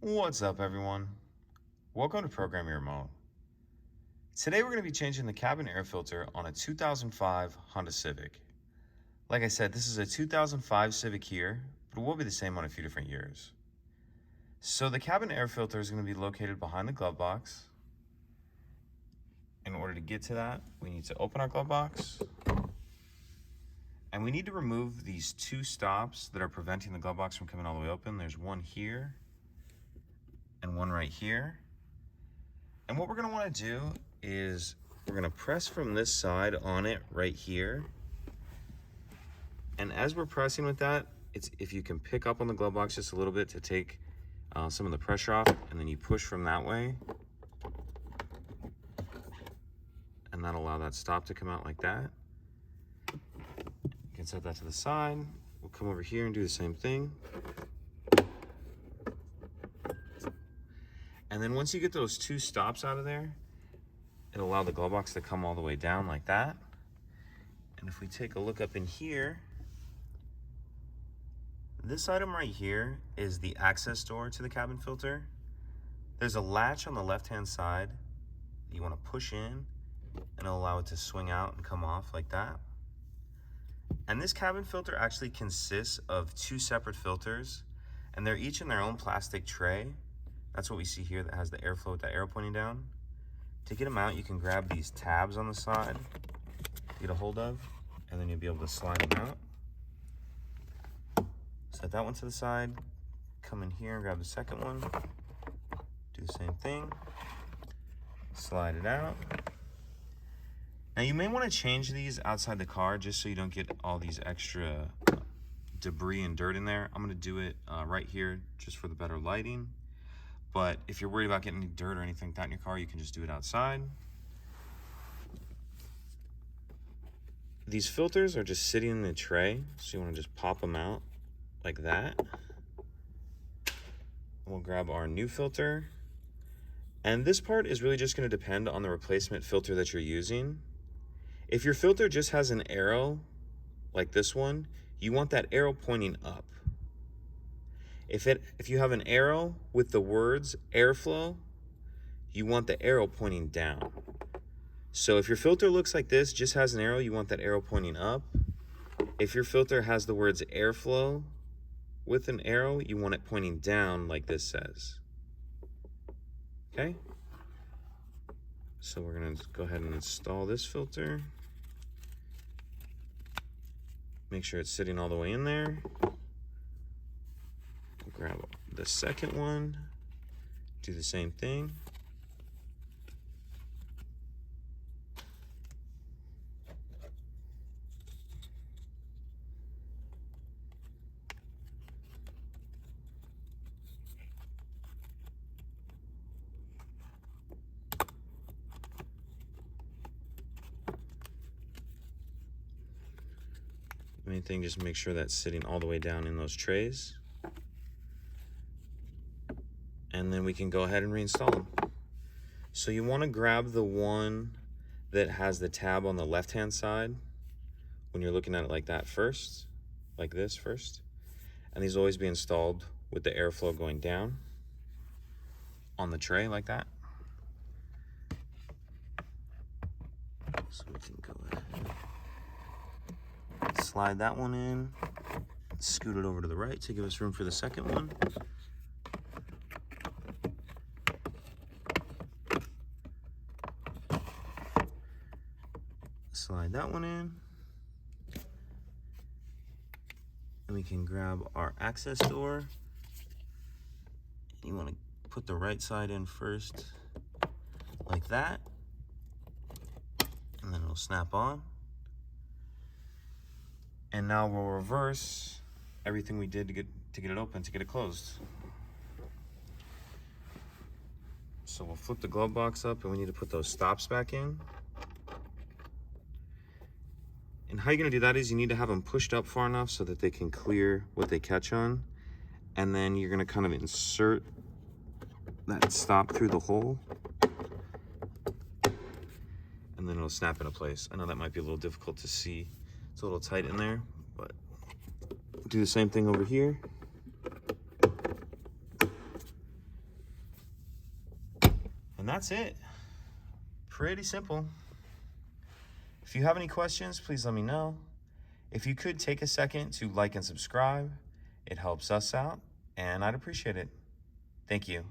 What's up, everyone? Welcome to Program Your Remote. Today we're going to be changing the cabin air filter on a 2005 Honda Civic. Like I said, this is a 2005 Civic here, but it will be the same on a few different years. So the cabin air filter is going to be located behind the glove box. In order to get to that, we need to open our glove box. And we need to remove these two stops that are preventing the glove box from coming all the way open. There's one here and one right here. And what we're gonna wanna do is we're gonna press from this side on it right here. And as we're pressing with that, if you can pick up on the glove box just a little bit to take some of the pressure off, and then you push from that way. And that'll allow that stop to come out like that. You can set that to the side. We'll come over here and do the same thing. And then once you get those two stops out of there, it'll allow the glove box to come all the way down like that. And if we take a look up in here, this item right here is the access door to the cabin filter. There's a latch on the left-hand side that you want to push in, and it'll allow it to swing out and come off like that. And this cabin filter actually consists of two separate filters, and they're each in their own plastic tray. That's what we see here that has the airflow with that arrow pointing down. To get them out, you can grab these tabs on the side, get a hold of, and then you'll be able to slide them out. Set that one to the side, come in here and grab the second one, do the same thing, slide it out. Now you may want to change these outside the car just so you don't get all these extra debris and dirt in there. I'm going to do it right here just for the better lighting. But if you're worried about getting any dirt or anything like that in your car, you can just do it outside. These filters are just sitting in the tray, so you want to just pop them out like that. We'll grab our new filter. And this part is really just going to depend on the replacement filter that you're using. If your filter just has an arrow, like this one, you want that arrow pointing up. If you have an arrow with the words airflow, you want the arrow pointing down. So if your filter looks like this, just has an arrow, you want that arrow pointing up. If your filter has the words airflow with an arrow, you want it pointing down like this says. Okay? So we're gonna go ahead and install this filter. Make sure it's sitting all the way in there. Grab the second one, do the same thing. Main thing, just make sure that's sitting all the way down in those trays. And then we can go ahead and reinstall them. So you want to grab the one that has the tab on the left-hand side when you're looking at it like that first, like this first. And these will always be installed with the airflow going down on the tray like that. So we can go ahead, slide that one in, scoot it over to the right to give us room for the second one. Slide that one in. And we can grab our access door. You want to put the right side in first, like that. And then it'll snap on. And now we'll reverse everything we did to get it open, to get it closed. So we'll flip the glove box up, and we need to put those stops back in. And how you're gonna do that is you need to have them pushed up far enough so that they can clear what they catch on. And then you're gonna kind of insert that stop through the hole. And then it'll snap into place. I know that might be a little difficult to see. It's a little tight in there, but do the same thing over here. that's it. Pretty simple. If you have any questions, please let me know. If you could take a second to like and subscribe, it helps us out, and I'd appreciate it. Thank you.